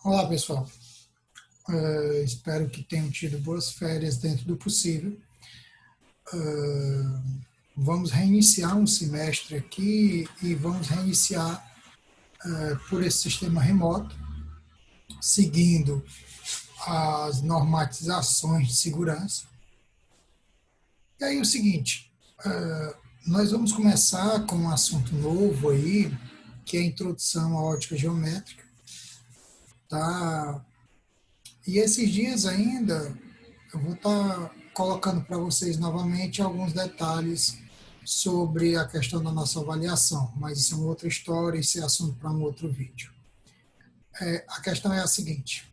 Olá, pessoal. Espero que tenham tido boas férias dentro do possível. Vamos reiniciar um semestre aqui e vamos reiniciar por esse sistema remoto, seguindo as normatizações de segurança. E aí o seguinte, nós vamos começar com um assunto novo aí, que é a introdução à ótica geométrica, tá? E esses dias ainda eu vou estar colocando para vocês novamente alguns detalhes sobre a questão da nossa avaliação, mas isso é uma outra história, isso é assunto para um outro vídeo. A questão é a seguinte,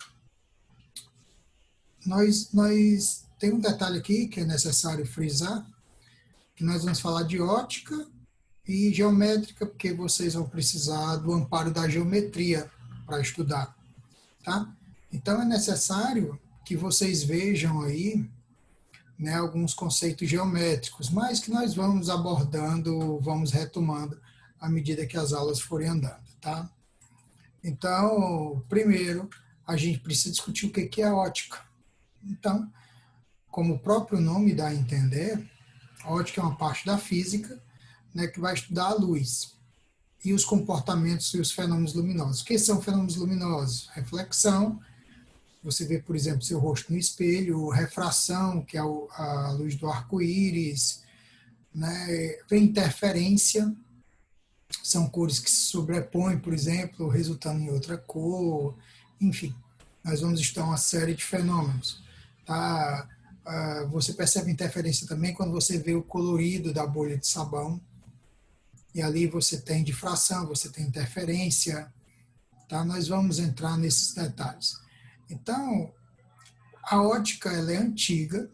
nós tem um detalhe aqui que é necessário frisar, que nós vamos falar de ótica e geométrica, porque vocês vão precisar do amparo da geometria para estudar, tá? Então é necessário que vocês vejam aí, né, alguns conceitos geométricos, mas que nós vamos abordando, vamos retomando à medida que as aulas forem andando, tá? Então, primeiro, a gente precisa discutir o que é ótica. Então, como o próprio nome dá a entender, a ótica é uma parte da física, né, que vai estudar a luz e os comportamentos e os fenômenos luminosos. O que são fenômenos luminosos? Reflexão. Você vê, por exemplo, seu rosto no espelho, refração, que é a luz do arco-íris, né? Vem interferência, são cores que se sobrepõem, por exemplo, resultando em outra cor, enfim, nós vamos estudar uma série de fenômenos. Tá? Você percebe interferência também quando você vê o colorido da bolha de sabão, e ali você tem difração, você tem interferência, tá? Nós vamos entrar nesses detalhes. Então, a ótica ela é antiga,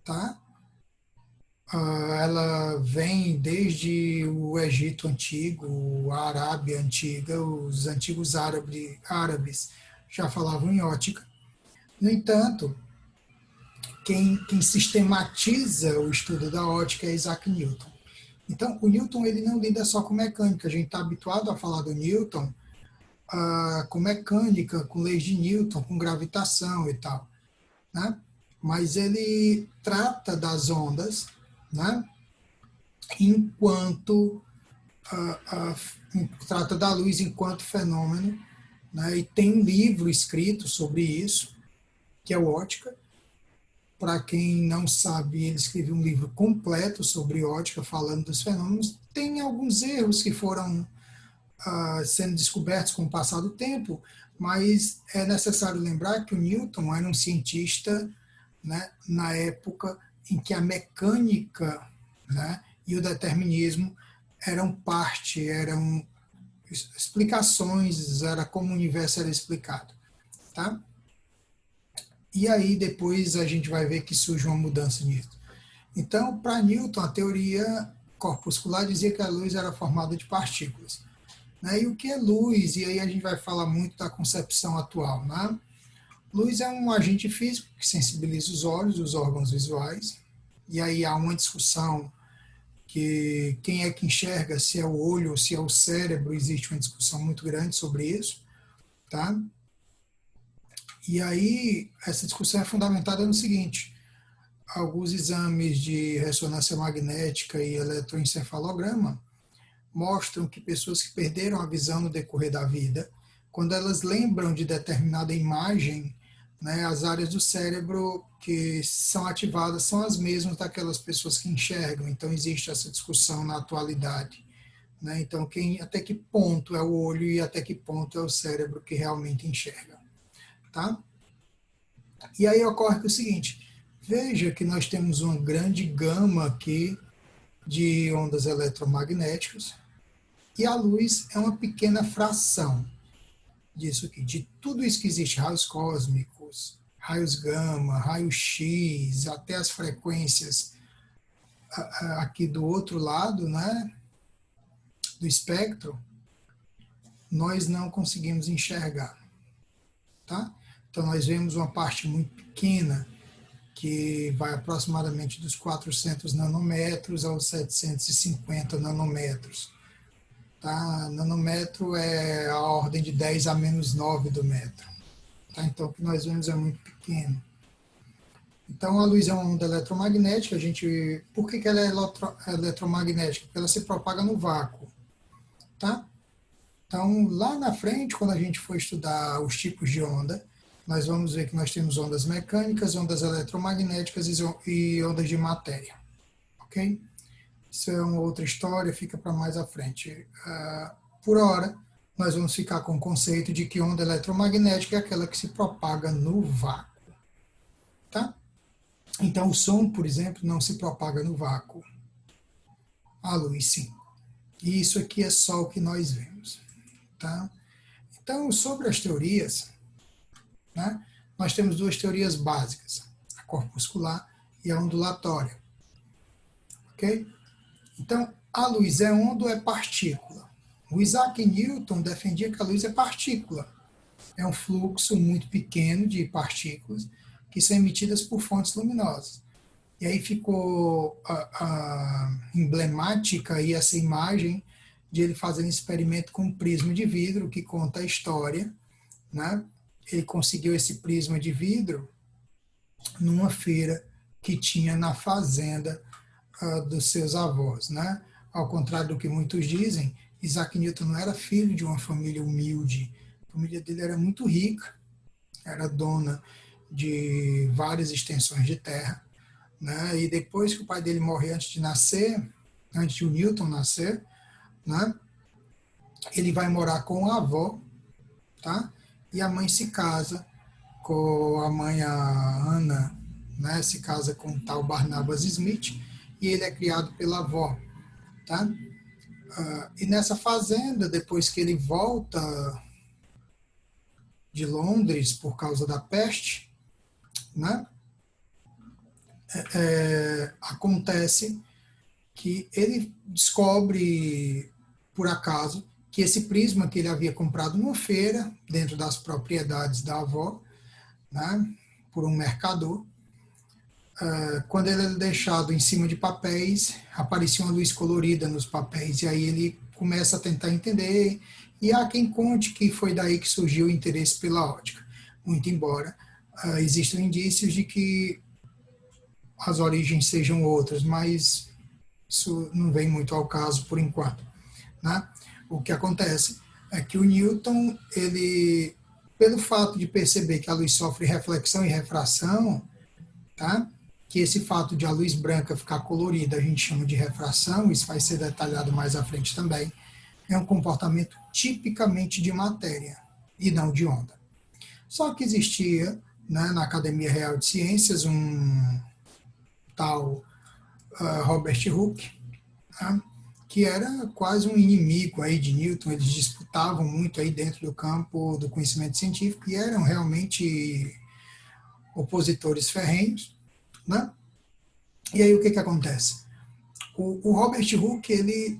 tá? Ela vem desde o Egito Antigo, a Arábia Antiga, os antigos árabes já falavam em ótica. No entanto, quem sistematiza o estudo da ótica é Isaac Newton. Então, o Newton ele não lida só com mecânica, a gente está habituado a falar do Newton com mecânica, com leis de Newton, com gravitação e tal, né? Mas ele trata das ondas, né? Enquanto trata da luz enquanto fenômeno, né? E tem um livro escrito sobre isso, que é o Ótica. Para quem não sabe, ele escreveu um livro completo sobre ótica, falando dos fenômenos. Tem alguns erros que foram sendo descobertos com o passar do tempo, mas é necessário lembrar que o Newton era um cientista, né, na época em que a mecânica, né, e o determinismo eram parte, eram explicações, era como o universo era explicado, tá? E aí depois a gente vai ver que surge uma mudança nisso. Então, para Newton, a teoria corpuscular dizia que a luz era formada de partículas. Né? E o que é luz? E aí a gente vai falar muito da concepção atual, né? Luz é um agente físico que sensibiliza os olhos, os órgãos visuais, e aí há uma discussão que quem é que enxerga, se é o olho ou se é o cérebro, existe uma discussão muito grande sobre isso, tá? E aí essa discussão é fundamentada no seguinte, alguns exames de ressonância magnética e eletroencefalograma mostram que pessoas que perderam a visão no decorrer da vida, quando elas lembram de determinada imagem, né, as áreas do cérebro que são ativadas são as mesmas daquelas pessoas que enxergam. Então, existe essa discussão na atualidade. Né? Então, até que ponto é o olho e até que ponto é o cérebro que realmente enxerga. Tá? E aí ocorre o seguinte, veja que nós temos uma grande gama aqui de ondas eletromagnéticas, e a luz é uma pequena fração disso aqui, de tudo isso que existe, raios cósmicos, raios gama, raios X, até as frequências aqui do outro lado, né, do espectro, nós não conseguimos enxergar, tá? Então nós vemos uma parte muito pequena, que vai aproximadamente dos 400 nanômetros aos 750 nanômetros. Tá? Nanômetro é a ordem de 10 a menos 9 do metro. Tá? Então, o que nós vemos é muito pequeno. Então, a luz é uma onda eletromagnética. Por que ela é eletromagnética? Porque ela se propaga no vácuo. Tá? Então, lá na frente, quando a gente for estudar os tipos de onda, nós vamos ver que nós temos ondas mecânicas, ondas eletromagnéticas e ondas de matéria. Ok? Isso é uma outra história, fica para mais à frente. Por hora, nós vamos ficar com o conceito de que onda eletromagnética é aquela que se propaga no vácuo. Tá? Então, o som, por exemplo, não se propaga no vácuo. A luz, sim. E isso aqui é só o que nós vemos. Tá? Então, sobre as teorias, né, nós temos duas teorias básicas, a corpuscular e a ondulatória. Ok? Então, a luz é onda ou é partícula? O Isaac Newton defendia que a luz é partícula. É um fluxo muito pequeno de partículas que são emitidas por fontes luminosas. E aí ficou emblemática aí essa imagem de ele fazendo experimento com um prisma de vidro, que conta a história, né? Ele conseguiu esse prisma de vidro numa feira que tinha na fazenda dos seus avós, né? Ao contrário do que muitos dizem, Isaac Newton não era filho de uma família humilde. A família dele era muito rica, era dona de várias extensões de terra, né? E depois que o pai dele morreu antes de nascer, antes de o Newton nascer, né? Ele vai morar com a avó, tá? E a mãe se casa com a mãe, a Ana, né? Se casa com o tal Barnabas Smith e ele é criado pela avó, tá? E nessa fazenda, depois que ele volta de Londres por causa da peste, né? Acontece que ele descobre, por acaso, que esse prisma que ele havia comprado numa feira, dentro das propriedades da avó, né, por um mercador, quando ele era deixado em cima de papéis, aparecia uma luz colorida nos papéis, e aí ele começa a tentar entender, e há quem conte que foi daí que surgiu o interesse pela ótica, muito embora existam indícios de que as origens sejam outras, mas isso não vem muito ao caso por enquanto, né? O que acontece é que o Newton, ele, pelo fato de perceber que a luz sofre reflexão e refração, tá? Que esse fato de a luz branca ficar colorida a gente chama de refração, isso vai ser detalhado mais à frente também, é um comportamento tipicamente de matéria e não de onda. Só que existia, né, na Academia Real de Ciências um tal Robert Hooke, né, que era quase um inimigo aí de Newton, eles disputavam muito aí dentro do campo do conhecimento científico e eram realmente opositores ferrenhos, né? E aí o que acontece? O Robert Hooke, ele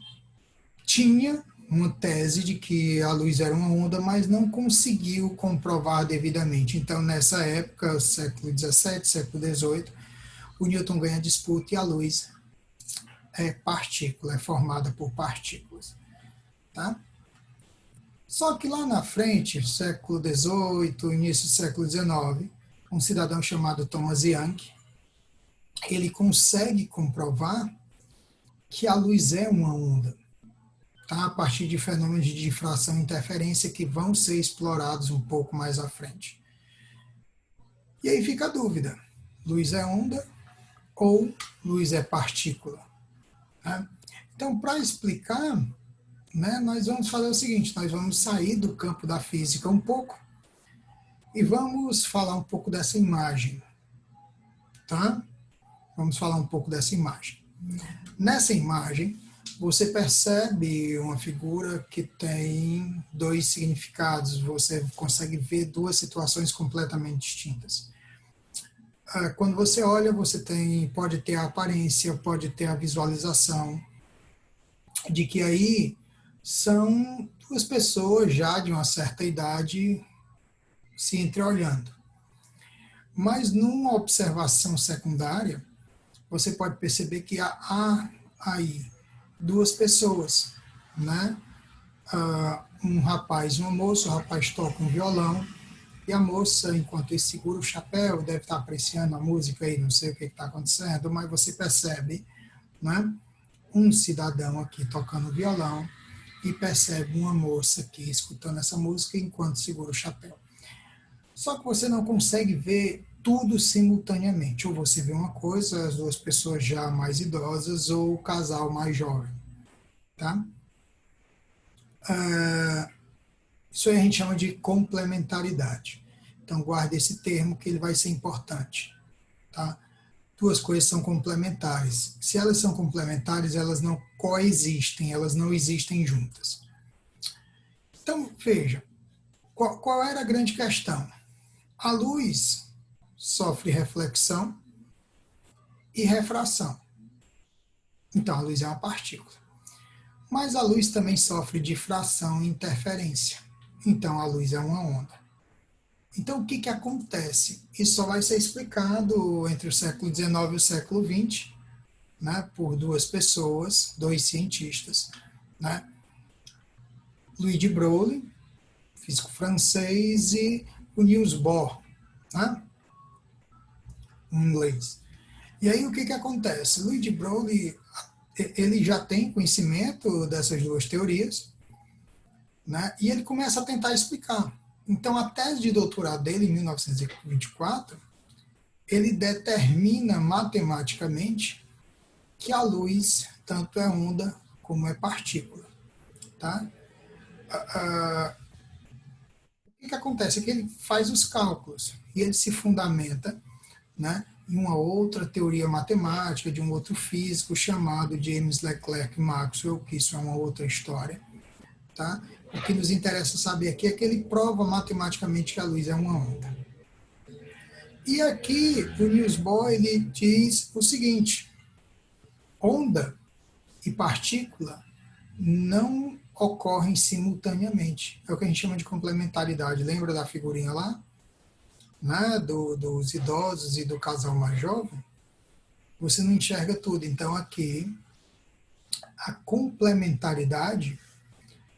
tinha uma tese de que a luz era uma onda, mas não conseguiu comprovar devidamente. Então, nessa época, século XVII, século XVIII, o Newton ganha a disputa e a luz é partícula, é formada por partículas. Tá? Só que lá na frente, século XVIII, início do século XIX, um cidadão chamado Thomas Young, ele consegue comprovar que a luz é uma onda, tá? A partir de fenômenos de difração e interferência que vão ser explorados um pouco mais à frente. E aí fica a dúvida, luz é onda ou luz é partícula? Né? Então, para explicar, né, nós vamos fazer o seguinte, nós vamos sair do campo da física um pouco e vamos falar um pouco dessa imagem, tá? Vamos falar um pouco dessa imagem. Nessa imagem, você percebe uma figura que tem dois significados, você consegue ver duas situações completamente distintas. Quando você olha, você pode ter a aparência, pode ter a visualização de que aí são duas pessoas já de uma certa idade se entreolhando. Mas numa observação secundária, você pode perceber que há aí duas pessoas, né? um rapaz e uma moça, o rapaz toca um violão, e a moça, enquanto ele segura o chapéu, deve estar apreciando a música aí, não sei o que está acontecendo, mas você percebe, né, um cidadão aqui tocando violão e percebe uma moça aqui escutando essa música enquanto segura o chapéu. Só que você não consegue ver tudo simultaneamente. Ou você vê uma coisa, as duas pessoas já mais idosas, ou o casal mais jovem, tá? Isso aí a gente chama de complementaridade. Então, guarde esse termo que ele vai ser importante, tá? Duas coisas são complementares. Se elas são complementares, elas não coexistem, elas não existem juntas. Então, veja, qual era a grande questão? A luz sofre reflexão e refração. Então, a luz é uma partícula. Mas a luz também sofre difração e interferência. Então, a luz é uma onda. Então, o que acontece? Isso só vai ser explicado entre o século XIX e o século XX, né, por duas pessoas, dois cientistas, né, Louis de Broglie, físico francês, e o Niels Bohr, né, um inglês. E aí, o que acontece? Louis de Broglie, ele já tem conhecimento dessas duas teorias, né, e ele começa a tentar explicar. Então, a tese de doutorado dele, em 1924, ele determina matematicamente que a luz tanto é onda como é partícula. Tá? O que acontece é que ele faz os cálculos e ele se fundamenta, né, em uma outra teoria matemática de um outro físico chamado James Leclerc Maxwell, que isso é uma outra história. Tá? O que nos interessa saber aqui é que ele prova matematicamente que a luz é uma onda. E aqui o Niels Bohr ele diz o seguinte: onda e partícula não ocorrem simultaneamente. É o que a gente chama de complementaridade. Lembra da figurinha lá? Né? Dos idosos e do casal mais jovem? Você não enxerga tudo. Então, aqui, a complementaridade,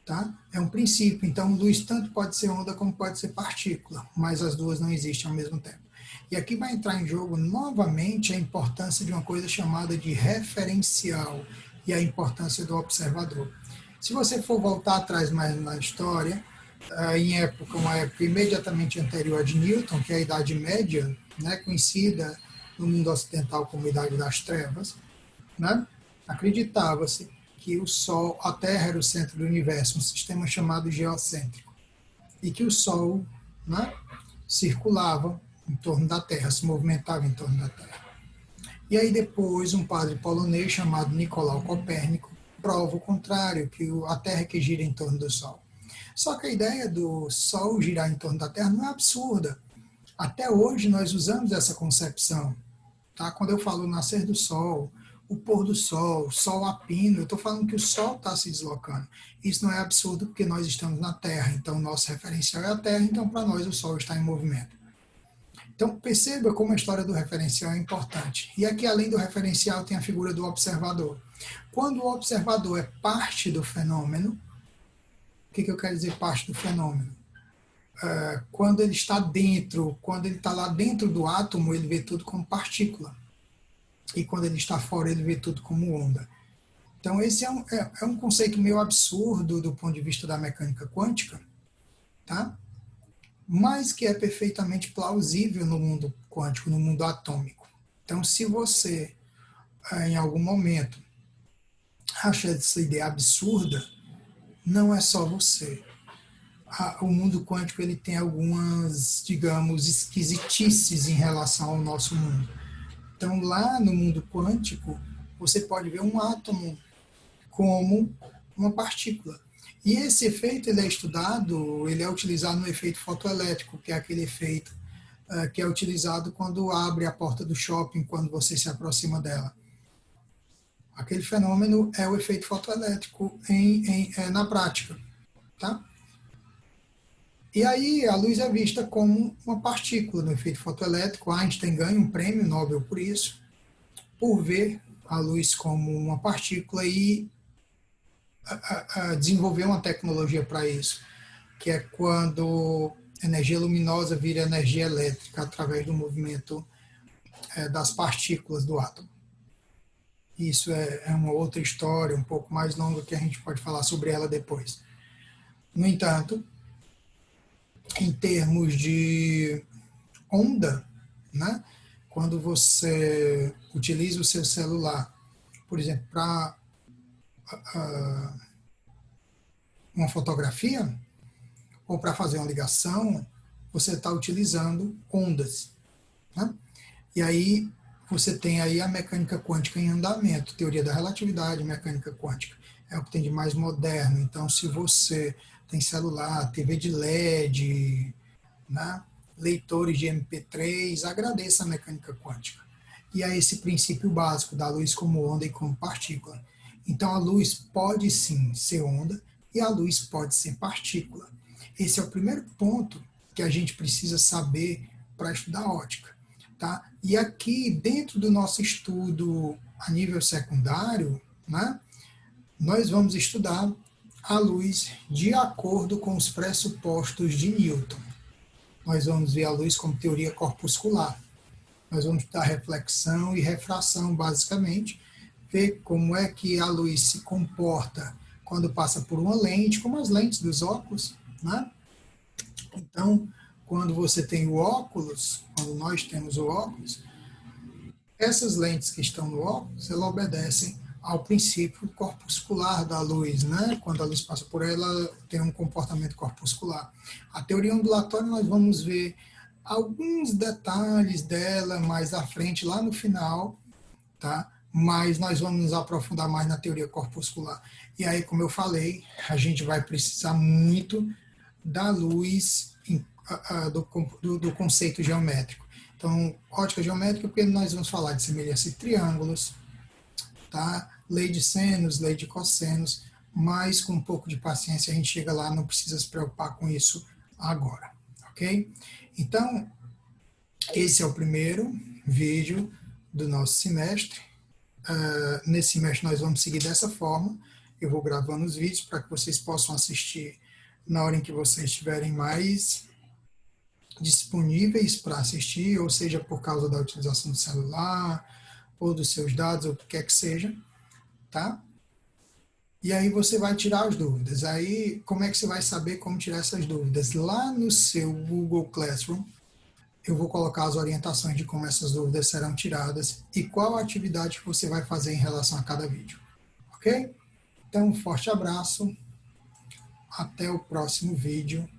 tá, é um princípio. Então, luz tanto pode ser onda como pode ser partícula, mas as duas não existem ao mesmo tempo. E aqui vai entrar em jogo novamente a importância de uma coisa chamada de referencial e a importância do observador. Se você for voltar atrás mais na história, uma época imediatamente anterior a de Newton, que é a Idade Média, né, conhecida no mundo ocidental como Idade das Trevas, né, acreditava-se que o Sol, a Terra era o centro do universo, um sistema chamado geocêntrico, e que o Sol, né, circulava em torno da Terra, se movimentava em torno da Terra. E aí depois um padre polonês chamado Nicolau Copérnico prova o contrário, que a Terra é que gira em torno do Sol. Só que a ideia do Sol girar em torno da Terra não é absurda. Até hoje nós usamos essa concepção. Tá? Quando eu falo nascer do Sol, o pôr do Sol, Sol a pino, eu estou falando que o Sol está se deslocando. Isso não é absurdo porque nós estamos na Terra, então nosso referencial é a Terra, então para nós o Sol está em movimento. Então, perceba como a história do referencial é importante. E aqui, além do referencial, tem a figura do observador. Quando o observador é parte do fenômeno, o que eu quero dizer parte do fenômeno? Quando ele está dentro, quando ele está lá dentro do átomo, ele vê tudo como partícula. E quando ele está fora, ele vê tudo como onda. Então, esse é um conceito meio absurdo do ponto de vista da mecânica quântica, tá? Mas que é perfeitamente plausível no mundo quântico, no mundo atômico. Então, se você, em algum momento, acha essa ideia absurda, não é só você. O mundo quântico ele tem algumas, digamos, esquisitices em relação ao nosso mundo. Então, lá no mundo quântico, você pode ver um átomo como uma partícula. E esse efeito ele é estudado, ele é utilizado no efeito fotoelétrico, que é aquele efeito que é utilizado quando abre a porta do shopping, quando você se aproxima dela. Aquele fenômeno é o efeito fotoelétrico na prática. Tá? E aí a luz é vista como uma partícula no efeito fotoelétrico. Einstein ganha um prêmio Nobel por isso, por ver a luz como uma partícula e desenvolver uma tecnologia para isso, que é quando energia luminosa vira energia elétrica através do movimento das partículas do átomo. Isso é uma outra história, um pouco mais longa, que a gente pode falar sobre ela depois. No entanto, em termos de onda, né, quando você utiliza o seu celular, por exemplo, para uma fotografia ou para fazer uma ligação, você está utilizando ondas, né? E aí você tem aí a mecânica quântica em andamento, teoria da relatividade, mecânica quântica. É o que tem de mais moderno. Então, se você tem celular, TV de LED, né, leitores de MP3, agradeça a mecânica quântica. E é esse princípio básico da luz como onda e como partícula. Então, a luz pode sim ser onda e a luz pode ser partícula. Esse é o primeiro ponto que a gente precisa saber para estudar ótica. Tá? E aqui, dentro do nosso estudo a nível secundário, né, nós vamos estudar a luz de acordo com os pressupostos de Newton. Nós vamos ver a luz como teoria corpuscular. Nós vamos estudar reflexão e refração, basicamente, ver como é que a luz se comporta quando passa por uma lente, como as lentes dos óculos, né? Então, quando você tem o óculos, quando nós temos o óculos, essas lentes que estão no óculos, elas obedecem ao princípio corpuscular da luz, né? Quando a luz passa por ela, tem um comportamento corpuscular. A teoria ondulatória, nós vamos ver alguns detalhes dela mais à frente, lá no final, tá? Mas nós vamos nos aprofundar mais na teoria corpuscular. E aí, como eu falei, a gente vai precisar muito da luz do conceito geométrico. Então, ótica geométrica, porque nós vamos falar de semelhança de triângulos, tá? Lei de senos, lei de cossenos, mas com um pouco de paciência a gente chega lá, não precisa se preocupar com isso agora, ok? Então, esse é o primeiro vídeo do nosso semestre. Nesse semestre nós vamos seguir dessa forma. Eu vou gravando os vídeos para que vocês possam assistir na hora em que vocês estiverem mais disponíveis para assistir, ou seja, por causa da utilização do celular, ou dos seus dados, ou o que quer que seja, tá? E aí você vai tirar as dúvidas. Aí, como é que você vai saber como tirar essas dúvidas? Lá no seu Google Classroom, eu vou colocar as orientações de como essas dúvidas serão tiradas e qual a atividade que você vai fazer em relação a cada vídeo. Ok? Então, um forte abraço. Até o próximo vídeo.